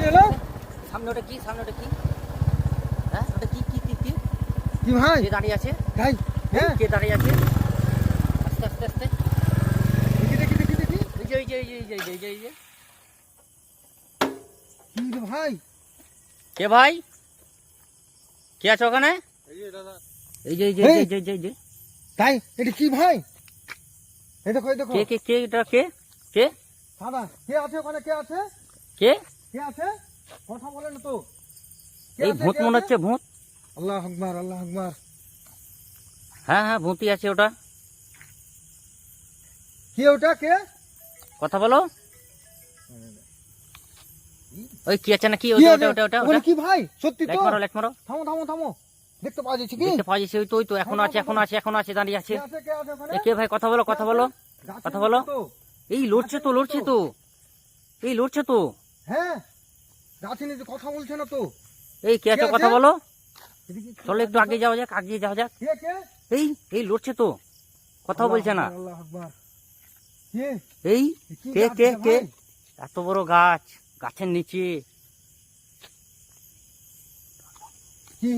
হলো? সামনে ওটা কি? সামনে ওটা কি? হ্যাঁ ওটা কি কি কি কি? কি ভাই? কে দাঁড়িয়ে আছে? ভাই হ্যাঁ কে দাঁড়িয়ে আছে? আস্তে আস্তে আস্তে। দেখি দেখি দেখি দেখি এই যে এই যে এই যে এই যে এই যে এই যে কি রে ভাই? কে ভাই? কে আছে ওখানে? এই যে দাদা। এই যে এই যে এই যে এই যে এই যে তাই এটা কি ভাই? এই দেখো এই দেখো। কে কে কে এটা কে? কে? দাদা কে আছে ওখানে? কে আছে? কে? কে আছে? কথা বলে না তো। কে এই আছে, ভূত কে মনে আছে? হচ্ছে ভূত। আল্লাহ আকবার আল্লাহ আকবার। হ্যাঁ হ্যাঁ ভূতই আছে ওটা। কে ওটা কে? কথা বলো। ওই কি আছে নাকি? কি ওটা আছে? ওটা ওটা ওটা ওখানে কি ভাই? সত্যি লাইট তো? মারো লাইট মারো। থামো থামো থামো। দেখতে পাওয়া যাচ্ছে কি? দেখতে পাওয়া যাচ্ছে ওই তো ওই তো এখনো আছে এখনো আছে এখনো আছে দাঁড়িয়ে আছে। কে আছে কে আছে ওখানে? এ কে ভাই? কথা বলো কথা বলো গাছের কথা বলো। নিচে তো। এই লড়ছে তো লড়ছে তো এই লড়ছে তো। হ্যাঁ গাছের নিচে কথা বলছে না তো। এই কে আছে কে কথা আছে? বলো। এদিকে কি? চলো একটু আগে যাওয়া যাক আগে যাওয়া যাক। কে কে? এই এই লড়ছে তো কথাও বলছে না। আল্লাহ আকবার। কে? এই কি কে গাছ কে এটা কে? ভাই? এত বড় গাছ গাছের নিচে। কি?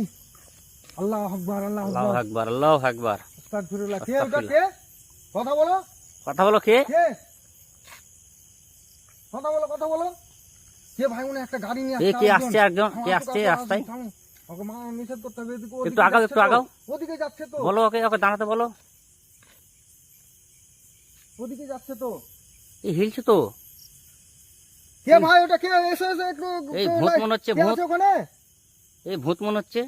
আল্লাহ আকবার আল্লাহ আল্লাহু আকবার। আকবার আল্লাহু আকবার। আস্তাগফিরুল্লাহ। কে ওটা কে? কথা বলো। কথা বলো কে? কে? কথা বলো কথা বলো। কে ভাই মনে হয় একটা গাড়ি নিয়ে কে আসছে কে আরেকজন। আসছে একজন থামো, কে আসো, আসছে আসো, রাস্তায়? আসো, থামো। ওকে মা নিষেধ করতে হবে এদিকে, একটু ওদিকে আগাও যাচ্ছে একটু তো। আগাও। ওদিকে যাচ্ছে তো। বলো ওকে ওকে দাঁড়াতে বলো। ওদিকে যাচ্ছে তো। এই হিলছে তো। কে ভাই ওটা কে? এসো এসো একটু। এই একটু ভূত লাই- মনে হচ্ছে কে ভূত। আছে ওখানে? এই ভূত মনে হচ্ছে।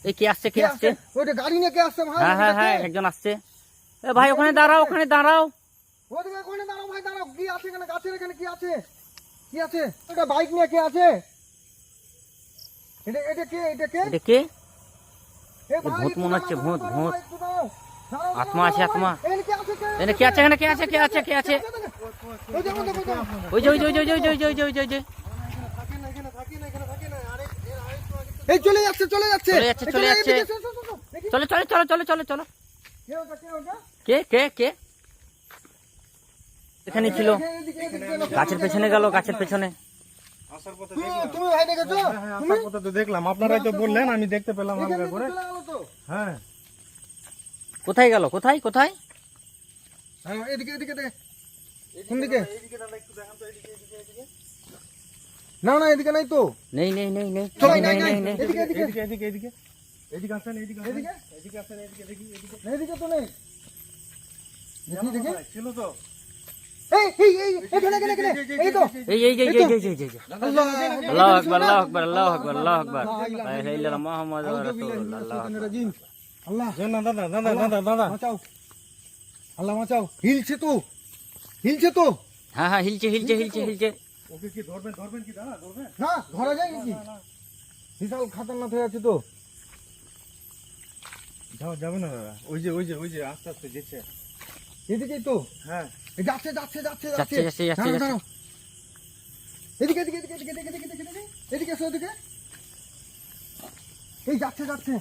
এই কে আসছে কে কে আসছে? আসছে? ওইটা গাড়ি নিয়ে কে আসছে ভাই? হ্যাঁ হ্যাঁ ওদিকে হ্যাঁ কে? একজন আসছে। এ ভাই ওখানে দাঁড়াও ওখানে দাঁড়াও। ওদিকে ওখানে দাঁড়াও ভাই দাঁড়াও। কি আছে এখানে? গাছের এখানে কি আছে? কি আছে? ওটা বাইক নিয়ে কে আছে? এটা এটা কে? এটা কে? এটা কে? এ ভাই, ভূত একটু মনে হচ্ছে, দাঁড়াও, ভূত, দাঁড়াও, ভূত। ভাই, একটু দাঁড়াও। দাঁড়াও, আত্মা দাঁড়াও, আছে, দাঁড়াও, আত্মা। ভাই। এখানে কে আছে? এখানে কে আছে এখানে কে আছে কে আছে কে আছে? ওই যে, ওই যে, ওই যে। ওই যে ওই যে ওই যে ওই যে ওই যে ওই যে ওই যে ওই যে থাকে না, এখানে থাকে না, এখানে থাকে না। এই চলে যাচ্ছে চলে যাচ্ছে চলে যাচ্ছে, চলে এখানে, যাচ্ছে। এদিকে, চলো, চলো, চলো। দেখি, চলো চলো চলো চলো চলো চলো। কে ওটা, কে ওটা? কে কে কে? এখানে ছিল এদিকে, এদিকে, এদিকে, গাছের পেছনে গেল গাছের পেছনে। তুমি ভাই দেখেছো? তুমি আসার পথে তো দেখলাম, আপনারাই তো বললেন, আমি দেখতে পেলাম এখান হালকা থেকে করে। চলে গেলো তো। হ্যাঁ কোথায় গেল কোথায় কোথায়? হ্যাঁ, এদিকে এদিকে দে। কোন দিকে? না না এদিকে নাই তো। নেই নেই নেই নেই চলো, নেই নাই, নেই নাই। নেই। এদিকে এদিকে এদিকে এদিকে এদিকে এদিকে আসেন, এদিকে আসেন, এদিকে? এদিকে আসেন, এদিকে দেখি, এদিকে এদিকে তো নেই। দেখি দেখি। ছিল তো। এই এখানে এখানে এখানে এই তো। এই এই এই এই এই এই এই আল্লাহ আল্লাহু আকবার আল্লাহু আকবার আল্লাহু আকবার আল্লাহু আকবার লা ইলাহা ইল্লাল্লাহ মুহাম্মাদুর রাসূলুল্লাহ আল্লাহু আকবার। আল্লাহ না দাদা দাদা দাদা দাদা বাঁচাও। আল্লাহ বাঁচাও। হিলছে তো। হিলছে তো। হ্যাঁ হ্যাঁ হিলছে হিলছে হিলছে হিলছে। ওকে কি ধরবেন ধরবেন কি দাদা ধরবেন? না ধরা যায় নাকি? বিশাল খাতারনাক হয়ে আছে তো। যাবে না দাদা, ওই যে আস্তে আস্তে যেছে। এদিকেই তো। হ্যাঁ এই যাচ্ছে যাচ্ছে যাচ্ছে যাচ্ছে, যাচ্ছে, যাচ্ছে, দাঁড়াও, যাচ্ছে। দাঁড়াও। এদিকে এদিকে এদিকে এদিকে এদিকে এদিকে এদিকে এদিকে এসো এদিকে। এই যাচ্ছে যাচ্ছে।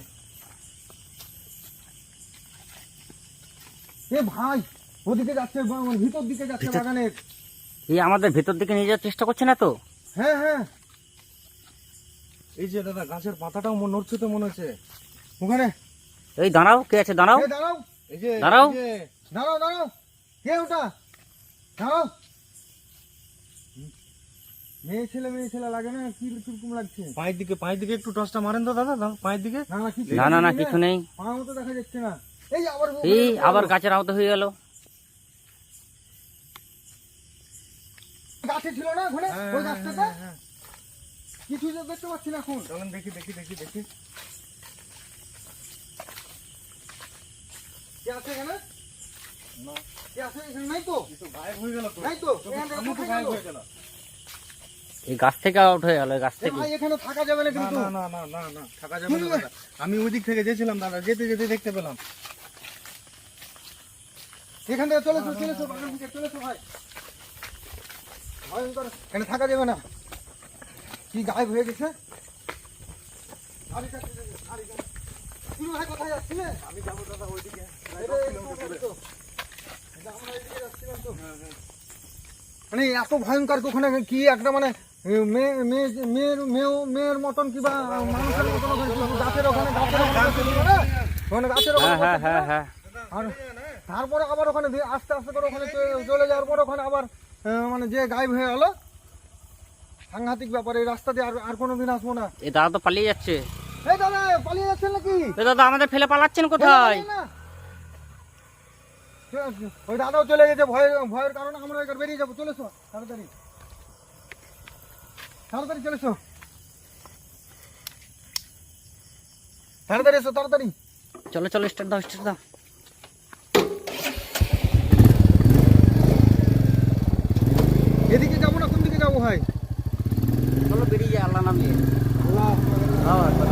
এ ভাই ওদিকে যাচ্ছে, ভিতর দিকে যাচ্ছে ভিতর- বাগানের। এই আমাদের ভেতর দিকে নিয়ে যাওয়ার চেষ্টা করছে না তো? হ্যাঁ হ্যাঁ এই যে দাদা গাছের পাতাটাও নড়ছে তো মনে হচ্ছে। ওখানে। এই দাঁড়াও কে আছে দাঁড়াও এই দাঁড়াও এই যে দাঁড়াও। এই যে, দাঁড়াও দাঁড়াও। কে ওটা? দাঁড়াও। মেয়ে ছেলে লাগে না, কি কিরকম লাগছে? পায়ের দিকে একটু টসটা মারেন তো দাদা, পায়ের দিকে। না না কিছু না না না নেই, কিছু নেই। পা মতো দেখা যাচ্ছে না। এই আবার এই আবার গাছের আহত হয়ে গেল। গাছে ছিল না ঘুরে ওই গাছটাতে কিছু তো দেখতে পাচ্ছি না এখন। চলেন দেখি দেখি দেখি দেখি। কে আছে এখানে? না কে আছে এখানে? নাই তো। কিছু গায়েব হয়ে গেল তো। নাই তো। এখান থেকে আমি তো কোথায় গায়েব গেল? হয়ে গেল। এই গাছ থেকে আউট হয়ে গেল গাছ এ থেকে। ভাই এখানে থাকা যাবে না না কিন্তু। না না না না না থাকা যাবে না দাদা। আমি ওই দিক থেকে গেছিলাম দাদা, যেতে যেতে দেখতে পেলাম। এখান থেকে চলে এসো বাগান থেকে চলে এসো ভাই। ভয়ঙ্কর, এখানে থাকা যাবে না। কি গায়েব হয়ে গেছে। তুমি ভাই কোথায় যাচ্ছিলে? আমি যাবো দাদা ওইদিকে এটা একটু ওখানে তো। এটা আমরা এদিকে যাচ্ছিলাম তো। মানে এত ভয়ঙ্কর কি ওখানে কি একটা মানে মেয়ের মতন কিবা মানুষের মতন ওখানে কি গাছের ওখানে ওখানে গাছের ওখানে হ্যাঁ হ্যাঁ হ্যাঁ হ্যাঁ আর তারপরে আবার ওখানে আস্তে আস্তে করে ওখানে চলে যাওয়ার পর ওখানে আবার মানে যে গায়েব হয়ে গেল। সাংঘাতিক ব্যাপার, এই রাস্তা দিয়ে আর কোনোদিন আসবো না। এ দাদা তো পালিয়ে যাচ্ছে। এই দাদা পালিয়ে যাচ্ছেন নাকি? এ দাদা আমাদের ফেলে পালাচ্ছেন কোথায়? না, ওই দাদাও চলে গেছে ভয়ের কারণে আমরা এবার বেরিয়ে যাবো। চলেছো তাড়াতাড়ি তাড়াতাড়ি চলেছো, তাড়াতাড়ি এসো তাড়াতাড়ি। চলো চলো স্টার্ট দাও স্টার্ট দাও। এদিকে যাবো না কোন দিকে যাবো ভাই? চলো বেরিয়ে যাই আল্লাহ নামে। আল্লাহ আল্লাহু আকবার।